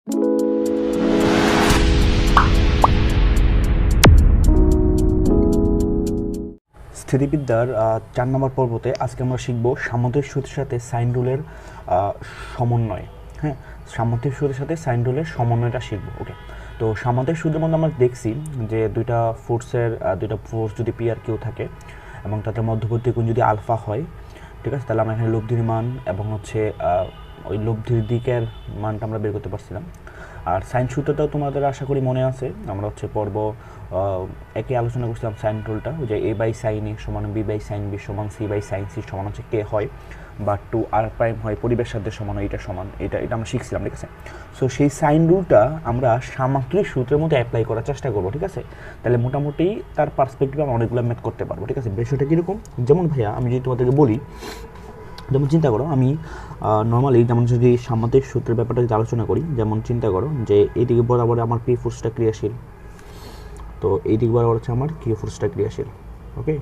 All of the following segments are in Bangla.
স্থিতিবিদ্যার 4 নম্বর পর্বতে আজকে আমরা শিখব সামুদ্রিক সূত্রের সাথে সাইন রুলের সমন্বয়। হ্যাঁ, সামুদ্রিক সূত্রের সাথে সাইন রুলের সমন্বয়টা শিখব। ওকে, তো সামুদ্রিক সূত্রের মধ্যে আমরা দেখছি যে দুইটা ফোর্স যদি পি আর কিউ থাকে এবং তাদের মধ্যবর্তী কোণ যদি আলফা হয়, ঠিক আছে, তাহলে আমরা এখানে লব্ধির মান এবং হচ্ছে ওই লব্ধির দিকের মানটা আমরা বের করতে পারছিলাম। আর সাইন সূত্রটাও তোমাদের আশা করি মনে আছে, আমরা হচ্ছে পর্ব একে আলোচনা করছিলাম সাইন রুলটা, যে এ বাই সাইন এ সমান বি বাই সাইন বি সমান সি বাই সাইন সি সমান হচ্ছে কে হয় বা 2r প্রাইম হয় পরিবেশ সাথে সমান, এটা সমান, এটা আমরা শিখছিলাম, ঠিক আছে। সো সেই সাইন রুলটা আমরা সামুদ্রিক সূত্রের মধ্যে অ্যাপ্লাই করার চেষ্টা করবো, ঠিক আছে। তাহলে মোটামুটি তার পার্সপেক্টিভে আমরা অনেকগুলো ম্যাথ করতে পারবো, ঠিক আছে। বিষয়টা কীরকম, যেমন ভাইয়া আমি যদি তোমাদেরকে বলি, যেমন চিন্তা করো আমি নর্মালি যেমন যদি সামুদ্রিক সূত্রের ব্যাপারটা যদি আলোচনা করি, যেমন চিন্তা করো যে এইদিকে বরাবর আমার পি ফোর্সটা ক্রিয়াশীল, তো এই দিক বরাবর হচ্ছে আমার কিউ ফোর্সটা ক্রিয়াশীল। ওকে,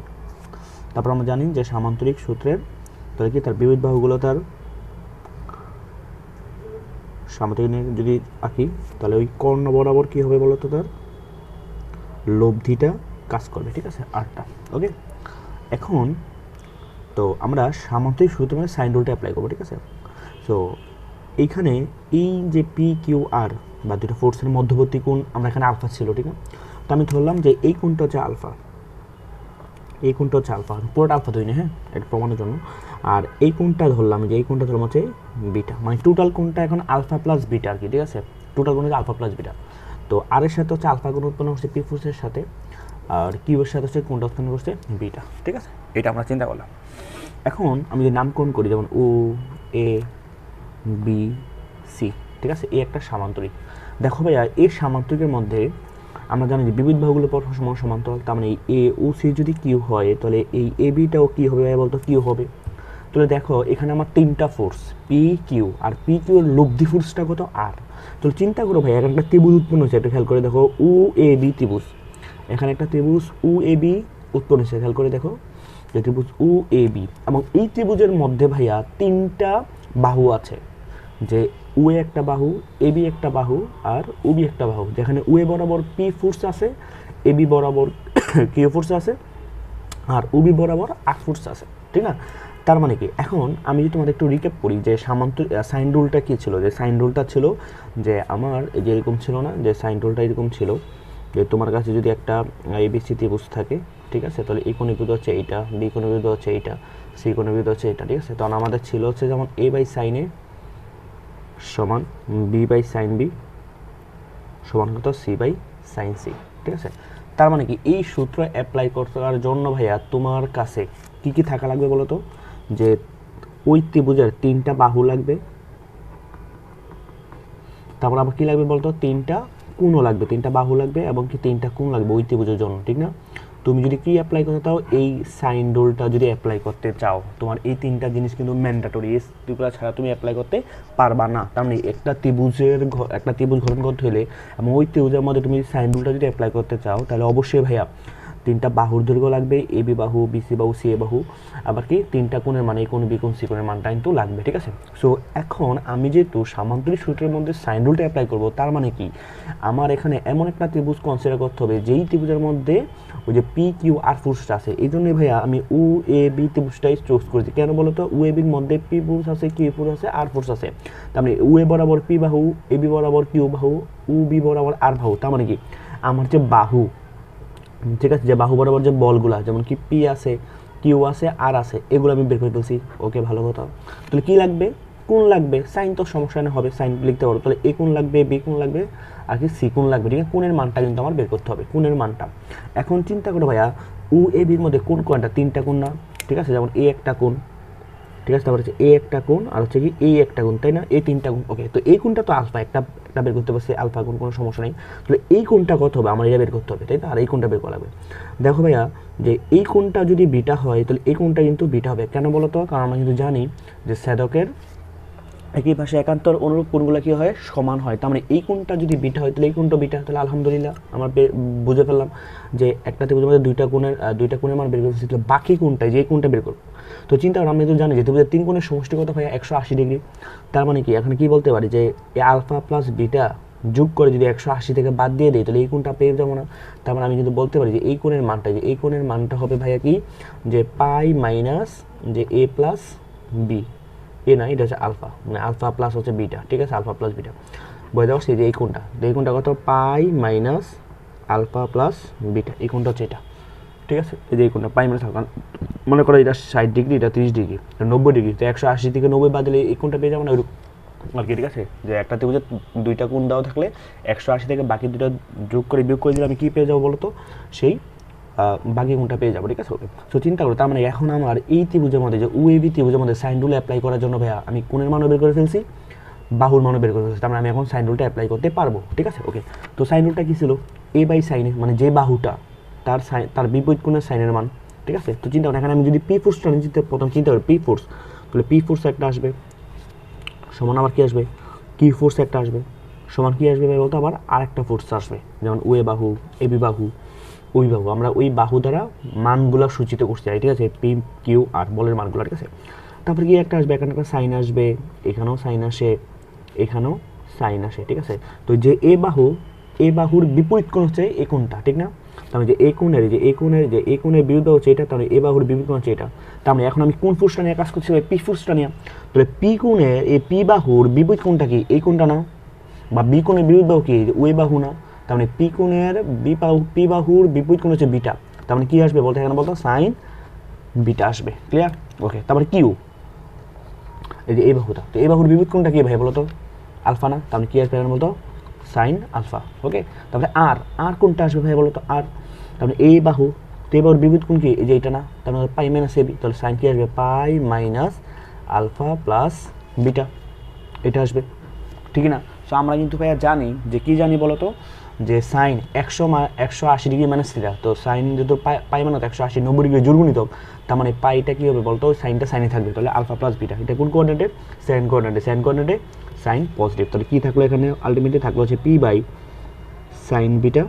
তারপর আমরা জানি যে সামান্তরিক সূত্রের তাহলে কি তার বিপরীত বাহুগুলো তার সামান্তরিক যদি আঁকি তাহলে ওই কর্ণ বরাবর কি হবে বলতো, তার লব্ধিটা কাজ করবে, ঠিক আছে, আরটা। ওকে, এখন তো আমরা সামান্তরিক সূত্রের মধ্যে সাইন রুলটা অ্যাপ্লাই করবো, ঠিক আছে। সো এইখানে এই যে পি কিউ আর বা দুটো ফোর্সের মধ্যবর্তী কোণ আমরা এখানে আলফা ছিল, ঠিক আছে। তো আমি ধরলাম যে এই কোণটা হচ্ছে আলফা, এই কোণটা হচ্ছে আলফা, পুরোটা আলফা ধরি না, হ্যাঁ, এটা প্রমাণের জন্য। আর এই কোণটা ধরলাম যে এই কোণটা ধরলাম হচ্ছে বিটা, মানে টোটাল কোণটা এখন আলফা প্লাস বিটা আর কি, ঠিক আছে। টোটাল কোণ হচ্ছে আলফা প্লাস বিটা। তো আর এর সাথে হচ্ছে আলফা কোণ উৎপন্ন করছে পি ফোর্সের সাথে, আর কিউবের সাথে হচ্ছে কোণটা উৎপন্ন করছে বিটা, ঠিক আছে। এটা আমরা চিন্তা করলাম। এখন আমি যদি নামকরণ করি, যেমন ও এ বি সি, ঠিক আছে, এই একটা সামান্তরিক। দেখো ভাইয়া এই সামান্তরিকের মধ্যে আমরা জানি যে বিপরীত বাহুগুলো পরস্পর সমান সমান্তরাল, তার মানে এ ও সি যদি কিউ হয় তাহলে এই এ বিটাও কী হবে ভাইয়া বলতো, কিউ হবে। তাহলে দেখো এখানে আমার তিনটা ফোর্স পি কিউ, আর পি কিউ এর লব্ধি ফোর্সটা কত, আর। তাহলে চিন্তা করো ভাইয়া এখানে একটা ত্রিভুজ উৎপন্ন হচ্ছে, একটা খেয়াল করে দেখো, ও এ বি ত্রিভুজ, এখানে একটা ত্রিভুজ ও এ বি উৎপন্ন হচ্ছে, খেয়াল করে দেখো যে ত্রিভুজ ও এ বি, এবং এই ত্রিভুজের মধ্যে ভাইয়া তিনটা বাহু আছে, যে ও এ একটা বাহু, এ বি একটা বাহু, আর ও বি একটা বাহু, যেখানে ও এ বরাবর পি ফোর্স আছে, এ বি বরাবর কিউ ফোর্স আছে, আর ও বি বরাবর আর ফোর্স আছে, ঠিক না। তার মানে কি, এখন আমি যদি তোমাদের একটু রিক্যাপ করি যে সাইন রুলটা কী ছিল, যে সাইন রুলটা ছিল যে আমার যে এরকম ছিল না, যে সাইন রুলটা এরকম ছিল যে তোমার কাছে যদি একটা এবিসি ত্রিভুজ থাকে, ঠিক আছে, তাহলে এই কোণের বিরুদ্ধে হচ্ছে এইটা, বি কোণের বিরুদ্ধে হচ্ছে এইটা, সি কোণের বিরুদ্ধে হচ্ছে এটা, ঠিক আছে। তখন আমাদের ছিল হচ্ছে যেমন এ বাই সাইন এ সমান বি বাই সাইন বি সমান কত, সি বাই সাইন সি, ঠিক আছে। তার মানে কি এই সূত্র অ্যাপ্লাই করার জন্য ভাইয়া তোমার কাছে কি কি থাকা লাগবে বলো তো, যে ওই ত্রিভুজের তিনটা বাহু লাগবে, তারপর আবার কী লাগবে বলতো, তিনটা কোণও লাগবে, তিনটা বাহু লাগবে এবং কি তিনটা কোণ লাগবে ওই ত্রিভুজের জন্য, ঠিক না। তুমি যদি কি অ্যাপ্লাই করতে চাও, এই সাইন রুলটা যদি অ্যাপ্লাই করতে চাও, তোমার এই তিনটা জিনিস কিন্তু ম্যান্ডেটরি, এই দুটো ছাড়া তুমি অ্যাপ্লাই করতে পারবা না। তার মানে একটা ত্রিভুজ গঠন করতে হলে এবং ওই ত্রিভুজের মধ্যে তুমি সাইন রুলটা যদি অ্যাপ্লাই করতে চাও, তাহলে অবশ্যই ভাইয়া তিনটা বাহুর দৈর্ঘ্য লাগবে, এ বি বাহু, বি সি বাহু, সি এ বাহু, আবার কি তিনটা কোণের মানে এই কোণ, বি কোণ, সি কোণের মানটা কিন্তু লাগবে, ঠিক আছে। সো এখন আমি যেহেতু সামান্তরিক সূত্রের মধ্যে সাইন রুলটা অ্যাপ্লাই করবো, তার মানে কি আমার এখানে এমন একটা ত্রিভুজ কনসিডার করতে হবে যেই ত্রিভুজের মধ্যে ওই যে পি কিউ আর ফোর্সটা আছে। এই জন্যই ভাইয়া আমি ও এ বি ত্রিভুজটাই চুজ করেছি। কেন বলো তো, ও এ বির মধ্যে পি ফোর্স আছে, কিউ ফোর্স আছে, আর ফোর্স আছে। তার মানে ও এ বরাবর পি বাহু, এ বি বরাবর কিউ বাহু, ও বি বরাবর আর বাহু। তার মানে কি আমার যে বাহু, ঠিক আছে, যে বাহু বরাবর যে বলগুলা, যেমন কি পি আছে, কিউ আছে, আর আছে, এগুলো আমি বের করে ফেলছি। ওকে, ভালো কথা। তাহলে কী লাগবে, কোণ লাগবে, সাইন তো সমস্যা না, হবে, সাইন লিখতে পারো। তাহলে এ কোণ লাগবে, বি কোণ লাগবে, আর কি সি কোণ লাগবে, ঠিক আছে। কোণের মানটা কিন্তু আমার বের করতে হবে, কোণের মানটা। এখন চিন্তা করো ভাইয়া ও এ বির মধ্যে কোন কোণটা, তিনটা কোণ না, ঠিক আছে, যেমন এ একটা কোণ, ঠিক আছে, তারপর হচ্ছে এ একটা কোণ, আর হচ্ছে কি এই একটা কোণ, তাই না, এই তিনটা কোণ। ওকে, তো এই কোণটা তো আলফা, একটা বের করতে পারছি, আলফা কোণ, কোনো সমস্যা নেই। তাহলে এই কোণটা কত হবে, আমার এটা বের করতে হবে, তাই না, আর এই কোণটা বের করা লাগবে। দেখো ভাইয়া যে এই কোণটা যদি বিটা হয় তাহলে এই কোণটা কিন্তু বিটা হবে। কেন বলো তো, কারণ আমরা কিন্তু জানি যে ছেদকের একই পাশে একান্তর অনুরূপ কোণগুলো কী হয়, সমান হয়। তার মানে এই কোণটা যদি বিটা হয় তাহলে এই কোণটা বিটা, তাহলে আলহামদুলিল্লাহ আমরা বুঝে ফেললাম যে একটা ত্রিভুজের মধ্যে দুইটা কোণের মান বের করছি, তাহলে বাকি কোণটা যে কোণটা বের করবো। তো চিন্তা করো, আমরা তো জানি যে ত্রিভুজের 3 কোণের সমষ্টিগত হয় 180 ডিগ্রি। তার মানে কি এখানে কি বলতে পারি যে এই আলফা প্লাস বিটা যোগ করে যদি 180 থেকে বাদ দিয়ে দিই তাহলে এই কোণটা পেয়ে যাবো না। তার মানে আমি কিন্তু বলতে পারি যে এই কোণের মানটা হবে ভাইয়া কি, যে পাই মাইনাস যে এ প্লাস বি, এ না, এটা হচ্ছে আলফা, মানে আলফা প্লাস হচ্ছে বিটা, ঠিক আছে, আলফা প্লাস বিটা বোঝা যাচ্ছে যে এই কোণটা কত, পাই মাইনাস আলফা প্লাস বিটা, এই কোণটা হচ্ছে এটা, ঠিক আছে। এই যে এই কোণটা পাই মাইনাস আলফা, মনে করো এটা 60 ডিগ্রি, এটা 30 ডিগ্রি, 90 ডিগ্রি, তো 180 থেকে 90 বাদ দিলে এই কোণটা পেয়ে যাবো না, ওইরকম আর কি, ঠিক আছে। যে একটা ত্রিভুজে দুইটা কোণ দেওয়া থাকলে 180 থেকে বাকি দুটো যোগ করে বিয়োগ করে দিলে আমি কী পেয়ে যাবো বলো তো, সেই বাকি কোণটা পেয়ে যাবো, ঠিক আছে। ওকে, সো চিন্তা করো, তার মানে এখন আমার এই ত্রিভুজের মধ্যে যে UAB ত্রিভুজের মধ্যে সাইন রুল অ্যাপ্লাই করার জন্য ভাইয়া আমি কোণের মানও বের করে ফেলছি, বাহুর মানও বের করে ফেলছি, তার মানে আমি এখন সাইন রুলটা অ্যাপ্লাই করতে পারবো, ঠিক আছে। ওকে, তো সাইন রুলটা কী ছিল, এ বাই সাইনে, মানে যে বাহুটা তার বিপরীত কোণের সাইনের মান, ঠিক আছে। তো চিন্তা করো, এখানে আমি যদি পি ফোর্সটা নিতে প্রথম চিন্তা করি পি ফোর্স, তাহলে পি ফোর্স একটা আসবে সমান আবার কি আসবে, কি ফোর্স একটা আসবে সমান কি আসবে ভাই বলতো, আবার আরেকটা ফোর্স আসবে, যেমন ওয়ে বাহু, এবি বাহু, ওই বাহু, আমরা ওই বাহু দ্বারা মানগুলো সূচিত করতে চাই, ঠিক আছে, পি কিউ আর বলের মানগুলো, ঠিক আছে। তারপরে কি একটা আসবে, এখানে একটা সাইন আসবে, এখানেও সাইন আসে, এখানেও সাইন আসে, ঠিক আছে। তো যে এ বাহুর বিপরীত কোণ হচ্ছে এই কোণটা, ঠিক না। তার মানে যে এই কোণের বিরুদ্ধে হচ্ছে এটা, তাহলে এ বাহুর বিপরীত কোণ হচ্ছে এটা। তার মানে এখন আমি কোন ফোর্সটা নিয়ে কাজ করছি, পি ফোর্সটা নিয়ে। তাহলে পি কোণের এই পি বাহুর বিপরীত কোণটা কি, এই কোণটা না, বা বি কোণের বিরুদ্ধ কি, ওই বাহু না। তার মানে পি কোণের পি বাহুর বিপরীত কোণ হচ্ছে বিটা, তার মানে কি আসবে বলতে, এখানে বলতো সাইন বিটা আসবে, ক্লিয়ার। ওকে, তারপরে কিউ, এই যে এই বাহুটা, তো এই বাহুর বিপরীত কোণটা কি ভাই বলতো, আলফা না, তার মানে কি আসবে এখানে বলতো, সাইন আলফা। ওকে, তারপরে আর কোনটা আসবে ভাই বলতো, আর, তারপরে এই বাহু, তো এই বাহুর বিপরীত কোণ কি, এই যে এটা না, তার মানে পাই মাইনাস এবি, তাহলে সাইন কি আসবে, পাই মাইনাস আলফা প্লাস বিটা, এটা আসবে, ঠিক না। সো আমরা কিন্তু ভাইয়া জানি যে কি জানি বলতো, যে সাইন 180 ডিগ্রি মাইনাস থিটা, তো সাইন যেহেতু পাই মানে 180 90 ডিগ্রি জোড়গুণিতক, তার মানে পাইটা কী হবে বলতো, সাইনটা সাইনে থাকবে, তাহলে আলফা প্লাস বিটা, এটা কোন কোঅর্ডিনেটে, সাইন কোঅর্ডিনেটে সাইন পজিটিভ, তাহলে কী থাকলো এখানে আলটিমেটলি থাকলো হচ্ছে P by sine beta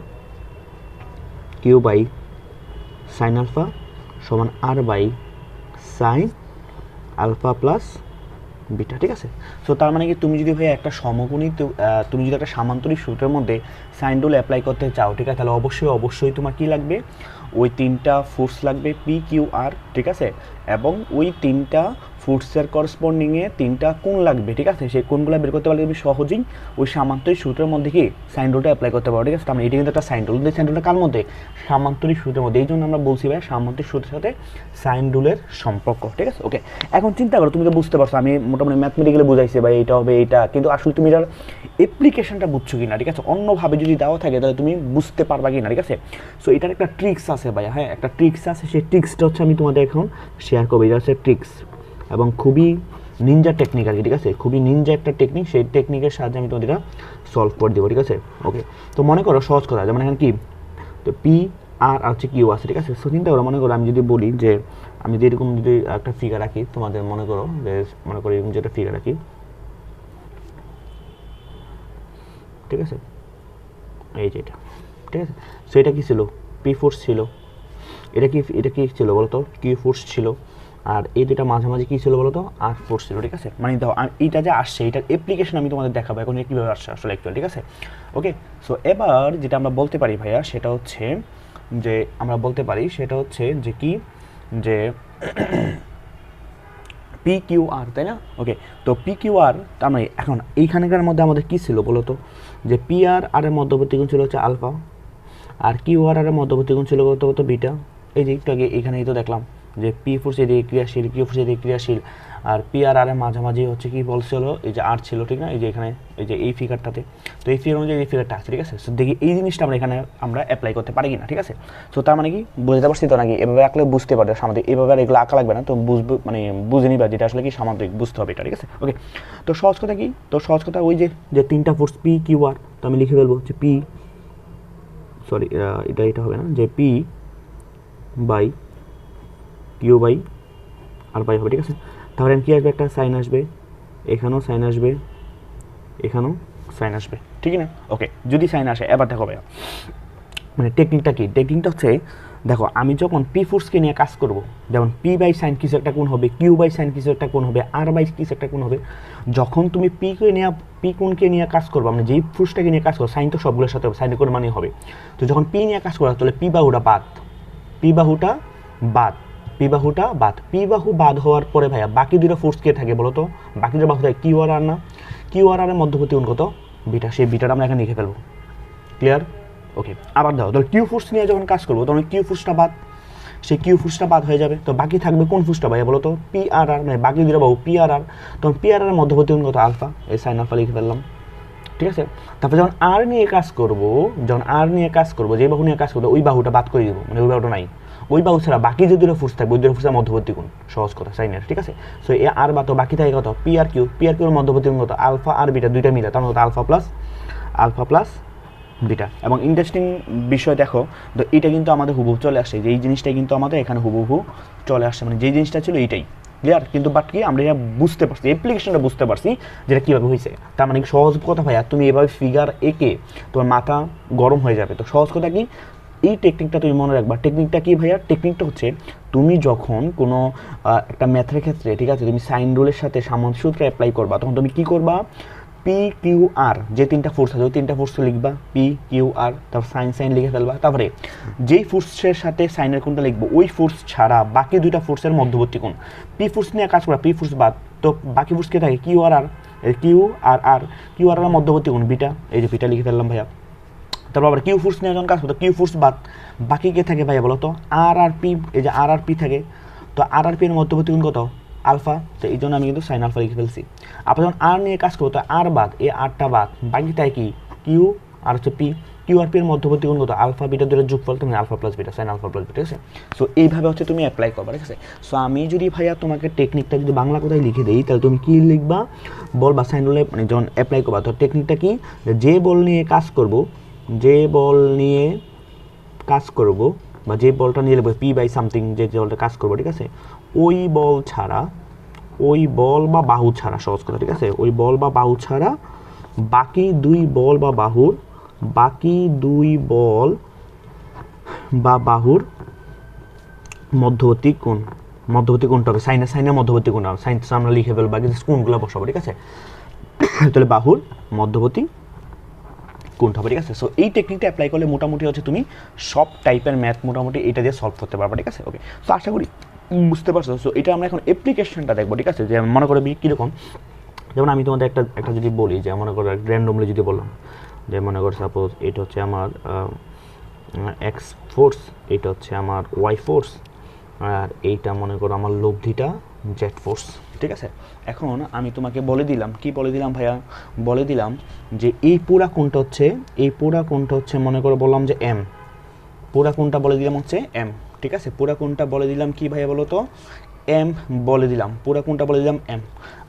Q by sine alpha সমান R by sine alpha plus beta, ঠিক আছে। সো তার মানে কি তুমি যদি ভাই একটা সমকোণী, তুমি যদি একটা সামান্তরিক সূত্রের মধ্যে সাইন রুল অ্যাপ্লাই করতে চাও, ঠিক আছে, তাহলে অবশ্যই তোমার কি লাগবে, ওই তিনটা ফোর্স লাগবে পি কিউ আর, ঠিক আছে, এবং ওই তিনটা ফোর্সের করসপন্ডিংয়ে তিনটা কোণ লাগবে, ঠিক আছে। সেই কোণগুলো বের করতে পারলে তুমি সহজেই ওই সামান্তরিক সূত্রের মধ্যে কি সাইন রুলটা অ্যাপ্লাই করতে পারো, ঠিক আছে। তার মানে এটা কিন্তু একটা সাইন রুল, সাইন রুলটা কার মধ্যে, সামান্তরিক সূত্রের মধ্যে, এই জন্য আমরা বলছি ভাই সামান্তরিক সূত্রের সাথে সাইন রুলের সম্পর্ক, ঠিক আছে। ওকে, এখন চিন্তা করো, তুমি তো বুঝতে পারছো আমি মোটামুটি ম্যাথমেটিক্যালি বুঝাইছি ভাই এটা হবে এইটা, কিন্তু আসলে তুমি যার অ্যাপ্লিকেশনটা বুঝছো কিনা, ঠিক আছে, অন্যভাবে যদি দেওয়া থাকে তাহলে তুমি বুঝতে পারবা কিনা, ঠিক আছে। সো এটার একটা ট্রিক্স আছে ভাই, হ্যাঁ একটা ট্রিক্স আছে, সেই ট্রিক্সটা হচ্ছে আমি তোমাদের এখন শেয়ার করবো, এটা হচ্ছে ট্রিক্স এবং খুবই নিনজা টেকনিক আর কি, ঠিক আছে, খুবই নিনজা একটা টেকনিক, সেই টেকনিকের সাহায্যে আমি তোমাদের সলভ করে দেবো, ঠিক আছে। ওকে, তো মনে করো সহজ কথা, যেমন এখানে কি, তো পি আর হচ্ছে কিউ আছে, ঠিক আছে। সো চিন্তা করো, মনে করো আমি যদি বলি যে আমি যদি এরকম যদি একটা ফিগার রাখি, তোমাদের মনে করো যে মনে করো এরকম যে একটা ফিগার রাখি, ঠিক আছে, এই যে এটা, ঠিক আছে। সো এটা কি ছিল, পি ফোর্স ছিল, এটা কি ছিল বলতো, কিউ ফোর্স ছিল, আর এই দুটা মাঝামাঝি কী ছিল বলতো, আর ফোর্স ছিল, ঠিক আছে। মানে দেখো এইটা যে আসছে, এটার অ্যাপ্লিকেশন আমি তোমাদের দেখাবো এখন কীভাবে আসছে আসলে অ্যাকচুয়াল, ঠিক আছে। ওকে, সো এবার যেটা আমরা বলতে পারি ভাইয়া সেটা হচ্ছে যে কি, যে পি কিউ আর, তাই না। ওকে, তো পি কিউ আর, তার মানে এখন এইখানকার মধ্যে আমাদের কী ছিল বলতো, যে পি আর এর মধ্যবর্তী কোণ ছিল হচ্ছে আলফা, আর কিউ আর এর মধ্যবর্তী কোণ ছিল কত বিটা। এই যে একটু আগে এখানেই তো দেখলাম যে পি ফোর্স এদিকে ক্রিয়াশীল, কিউ ফোর্স এদিকে ক্রিয়াশীল, আর পি আর এর মাঝামাঝি হচ্ছে কি বলছিল, এই যে আর ছিল, ঠিক না, এই যে এখানে এই যে এই ফিগারটাতে, তো এই ফিগার অনুযায়ী এই ফিগারটা আছে, ঠিক আছে। সো দেখি এই জিনিসটা আমরা এখানে অ্যাপ্লাই করতে পারি কিনা, ঠিক আছে। সো তার মানে কি বুঝতে পারছি তো নাকি, এভাবে আঁকলে বুঝতে পারবে সামান্তরিক, এভাবে আর এগুলো আঁকা লাগবে না, তো বুঝবে মানে বুঝে নিবা যেটা আসলে কি সামান্তরিক, বুঝতে হবে এটা, ঠিক আছে। ওকে, তো সহজ কথা কি, তো সহজ কথা ওই যে তিনটা ফোর্স পি কিউ আর, তো আমি লিখে ফেলবো যে পি, সরি এটা হবে না, যে p by q by r by হবে, ঠিক আছে। তাহলে কী আসবে, একটা সাইন আসবে, এখানেও সাইন আসবে, এখানেও সাইন আসবে, ঠিক না? ওকে, যদি সাইন আসে এবার দেখো ভাইয়া মানে টেকনিকটা কি, টেকনিকটা হচ্ছে দেখো আমি যখন পি ফোর্সকে নিয়ে কাজ করব, যেমন পি বাই সাইন কিছু একটা কোণ হবে, কিউ বাই সাইন কিছু একটা কোণ হবে, আর বাই কিছু একটা কোণ হবে, যখন তুমি পি কোণকে নিয়ে কাজ করবো, মানে যেই ফোর্সটাকে নিয়ে কাজ করো, সাইন তো সবগুলোর সাথে হবে, সাইনের কোণ মানে হবে। তো যখন পি নিয়ে কাজ করা তাহলে পি বাহুটা বাদ, পি বাহুটা বাদ, পি বাহুটা বাদ, পি বাহু বাদ হওয়ার পরে ভাইয়া বাকি দুটো ফোর্স কে থাকে বলো তো? বাকি দুটো বাহু থাকে কিউ আর আর না? কিউ আর আর এর মধ্যবর্তী কোণ কত? বিটা, সেই বিটাটা আমরা এখানে লিখে ফেলবো। ক্লিয়ার? ওকে, আবার দাও, তাহলে কিউ ফোর্স নিয়ে যখন কাজ করবো তখন কিউ ফোর্সটা বাদ, সেই কিউ ফোর্সটা বাদ হয়ে যাবে, তো বাকি থাকবে কোন ফোর্সটা ভাইয়া বলো তো? পি আর আর, মানে বাকি দুটো বাহু পি আর আর, তখন পি আর আর এর মধ্যবর্তী কোণ কত? আলফা, এই সাইন আলফা লিখে ফেললাম, ঠিক আছে? তারপর যখন আর নিয়ে কাজ করব, যখন আর নিয়ে কাজ করবো, যে বাহু নিয়ে কাজ করবো ওই বাহুটা বাদ করে দিব, মানে ওই বাহুটা নাই, ওই বাহু ছাড়া বাকি যে দুটো ফোর্স থাকবে ওই দুটো ফোর্সের মধ্যবর্তী কোণ, সহজ কথা সাইনের, ঠিক আছে? সো এ আর বাদ বাকি থাকে কত? P R Q, P R কিউর মধ্যবর্তী কোণ কত? আলফা আর বিটা দুইটা মিলে, তার মধ্যে আলফা প্লাস বিটা। এবং ইন্টারেস্টিং বিষয় দেখো, তো এটা কিন্তু আমাদের হুবহু চলে আসছে, যে এই জিনিসটাই কিন্তু আমাদের এখানে হুবহু চলে আসছে, মানে যেই জিনিসটা ছিল এইটাই, ক্লিয়ার? কিন্তু বাট কি আমরা এটা বুঝতে পারছি, অ্যাপ্লিকেশনটা বুঝতে পারছি যেটা কীভাবে হয়েছে। তার মানে সহজ কথা ভাইয়া, তুমি এভাবে ফিগার এঁকে তোমার মাথা গরম হয়ে যাবে। তো সহজ কথা কি, এই টেকনিকটা তুমি মনে রাখবা। টেকনিকটা কি ভাইয়া? টেকনিকটা হচ্ছে তুমি যখন কোনো একটা ম্যাথের ক্ষেত্রে, ঠিক আছে, তুমি সাইন রুলের সাথে সামঞ্জস্য সূত্র অ্যাপ্লাই করবা, তখন তুমি কী করবা? পি কিউ আর যে তিনটা ফোর্স আছে ওই তিনটা ফোর্স লিখবা, পি কিউ আর, তারপর সাইন লিখে ফেলবা। তারপরে যেই ফোর্সের সাথে সাইনের কোণটা লিখবো ওই ফোর্স ছাড়া বাকি দুইটা ফোর্সের মধ্যবর্তী কোণ, পি ফোর্স নিয়ে কাজ করা, পি ফোর্স বাদ, তো বাকি ফোর্স কে থাকে? কিউ আর আর, কিউ আর মধ্যবর্তী কোণ বিটা, এই যে বিটা লিখে ফেললাম ভাইয়া। তারপর আবার কিউ ফোর্স নিয়ে যখন কাজ করতো কিউ ফোর্স বাদ, বাকি কে থাকে ভাইয়া বলো তো? আর আর পি, এই যে আর আর পি থাকে, তো আর আর পি এর মধ্যবর্তী কোণ কত? আলফা, তো এই জন্য আমি কিন্তু সাইন আলফা লিখে ফেলছি। আবার যখন আর নিয়ে কাজ করবো তো আর বাদ, এই আরটা বাদ, বাকি তাই কি? কিউ আর হচ্ছে পি, কিউ আর পি এর মধ্যবর্তী কোণ কত? আলফা বিটা দুটো যোগফল, তুমি alpha plus beta, sine alpha plus beta, ঠিক আছে? সো এইভাবে হচ্ছে তুমি অ্যাপ্লাই করবা, ঠিক আছে? সো আমি যদি ভাইয়া তোমাকে টেকনিকটা যদি বাংলা কথায় লিখে দিই তাহলে তুমি কি লিখবা? বল বা সাইন রুলে মানে যখন অ্যাপ্লাই করবা, তো টেকনিকটা কি? যে বল নিয়ে কাজ করব, যে বল নিয়ে কাজ করব বা যে বলটা নিয়ে নেবো পি বাই সামথিং, যে বলটা কাজ করবো, ঠিক আছে, ওই বল ছাড়া, ওই বল বা বাহু ছাড়া, সহজ কথা, ঠিক আছে, ওই বল বা বাহু ছাড়া বাকি দুই বল বা বাহুর, বাকি দুই বল বা বাহুর মধ্যবর্তী কোণ, মধ্যবর্তী কোণটা হবে সাইনের মধ্যবর্তী কোণ হবে, সাইন আমরা লিখে ফেলবো, বাকি কোণগুলো বসাবো, ঠিক আছে? তাহলে বাহুর মধ্যবর্তী কোনটা হবে, ঠিক আছে? সো এই টেকনিকটা অ্যাপ্লাই করলে মোটামুটি হচ্ছে তুমি সব টাইপের ম্যাথ মোটামুটি এটা দিয়ে সলভ করতে পারবে, ঠিক আছে? ওকে, সো আশা করি বুঝতে পারছো। সো এটা আমরা এখন অ্যাপ্লিকেশনটা দেখবো, ঠিক আছে? যে মনে করো কীরকম, যেমন আমি তোমাদের একটা যদি বলি, যে মনে করো র্যান্ডমলি যদি বললাম, যে মনে করো সাপোজ এটা হচ্ছে আমার এক্স ফোর্স, এটা হচ্ছে আমার ওয়াই ফোর্স, আর এইটা মনে করো আমার লব্ধিটা জেড ফোর্স, ঠিক আছে? এখন আমি তোমাকে বলে দিলাম, কি বলে দিলাম ভাইয়া? বলে দিলাম যে এই পুরা কোণটা হচ্ছে, এই পুরা কোণটা হচ্ছে মনে করে বললাম যে এম, পুরা কোণটা বলে দিলাম হচ্ছে এম, ঠিক আছে? পুরা কোণটা বলে দিলাম কি ভাইয়া বলো তো? এম বলে দিলাম, পুরা কোণটা বলে দিলাম এম।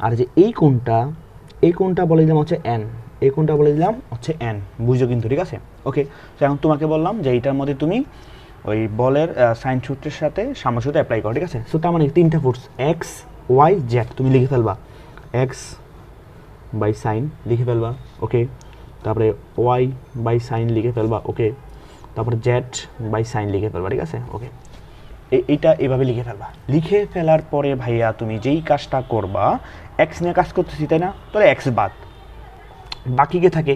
আর যে এই কোণটা বলে দিলাম হচ্ছে এন, এই কোণটা বলে দিলাম হচ্ছে এন, বুঝছো কিন্তু, ঠিক আছে? ওকে, তো এখন তোমাকে বললাম যে এইটার মধ্যে তুমি ওই বলের সাইন সূত্রের সাথে সামঞ্জস্য অ্যাপ্লাই করো, ঠিক আছে? সো তার মানে তিনটা ফোর্স এক্স ওয়াই জেড তুমি লিখে ফেলবা, এক্স বাই সাইন লিখে ফেলবা, ওকে, তারপরে ওয়াই বাই সাইন লিখে ফেলবা, ওকে, তারপরে জেড বাই সাইন লিখে ফেলবা, ঠিক আছে? ওকে, এইটা এভাবে লিখে ফেলবা। লিখে ফেলার পরে ভাইয়া তুমি যেই কাজটা করবা, এক্স নিয়ে কাজ করতেছি তাই না, তাহলে এক্স বাদ, বাকি কে থাকে?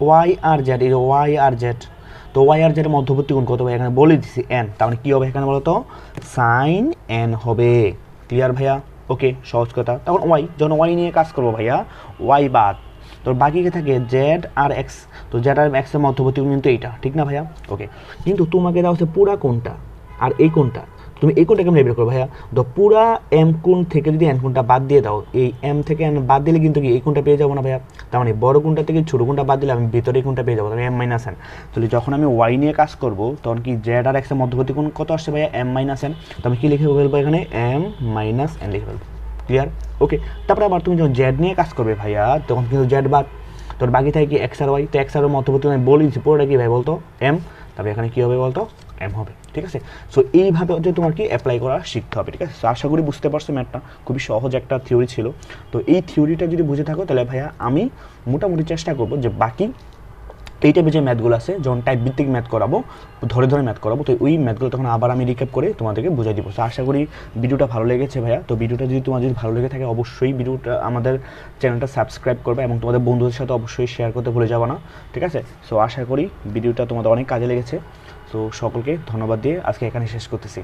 ওয়াই আর জেড, এই ওয়াই আর জেড, তো ওয়াই আর জেডের মধ্যবর্তী কোণ কত ভাই? এখানে বলে দিচ্ছি এন, তার মানে কী হবে এখানে বলো তো? সাইন এন হবে, ক্লিয়ার ভাইয়া? ওকে, সহজ কথা। তখন ওয়াই, যখন ওয়াই নিয়ে কাজ করবো ভাইয়া, ওয়াই বাদ, তো বাকি কে থাকে? জেড আর এক্স, তো জেড আর এক্সের মধ্যবর্তী কোণ কিন্তু এইটা, ঠিক না ভাইয়া? ওকে, কিন্তু তোমাকে দেওয়া হচ্ছে পুরা কোণটা আর এই কোণটা, তুমি এই কোণটা কেমন বের করো ভাইয়া? তো পুরা এম কোণ থেকে যদি এন কোণটা বাদ দিয়ে দাও, এই এম থেকে এন বাদ দিলে কিন্তু কি এই কোণটা পেয়ে যাবো না ভাইয়া? তার মানে বড় কোণটা থেকে ছোটো কোণটা বাদ দিলে আমি ভিতরে কোণটা পেয়ে যাবো, এম মাইনাস এন। তাহলে যখন আমি ওয়াই নিয়ে কাজ করবো তখন কি জেড আর এক্সের মধ্যবর্তী কোণ কত আসছে ভাইয়া? M minus n. তো আমি কী লিখে ফেলবো এখানে? এম মাইনাস এন লিখে ফেলবো, ক্লিয়ার? ওকে, তারপরে আবার তুমি যখন জেড নিয়ে কাজ করবে ভাইয়া তখন কিন্তু জেড বাদ, তোর বাকি থাকে কি এক্স আর ওয়াই, তো এক্স আর মধ্যবর্তী আমি বলে দিচ্ছি পুরোটা কি ভাই বলতো? এম, তবে এখানে কী হবে বলতো? এম হবে, ঠিক আছে। সো এইভাবে হচ্ছে তোমার কি অ্যাপ্লাই করা শিখতে হবে, ঠিক আছে। সো আশা করি বুঝতে পারছো ম্যাথটা খুবই সহজ একটা থিওরি ছিল। তো এই থিওরিটা যদি বুঝে থাকো তাহলে ভাইয়া আমি মোটামুটি চেষ্টা করবো যে বাকি এই টাইপের যে ম্যাথগুলো আছে, যখন টাইপ ভিত্তিক ম্যাথ করাবো, ধরে ধরে ম্যাথ করাবো, তো ওই ম্যাথগুলো তখন আবার আমি রিক্যাপ করে তোমাদেরকে বুঝাই দিব। তো আশা করি ভিডিওটা ভালো লেগেছে ভাইয়া। তো ভিডিওটা যদি তোমার যদি ভালো লেগে থাকে অবশ্যই ভিডিওটা আমাদের চ্যানেলটা সাবস্ক্রাইব করবে এবং তোমাদের বন্ধুদের সাথে অবশ্যই শেয়ার করতে ভুলে যাবো না, ঠিক আছে। সো আশা করি ভিডিওটা তোমাদের অনেক কাজে লেগেছে। সো সকলকে ধন্যবাদ দিয়ে আজকে এখানে শেষ করতেছি।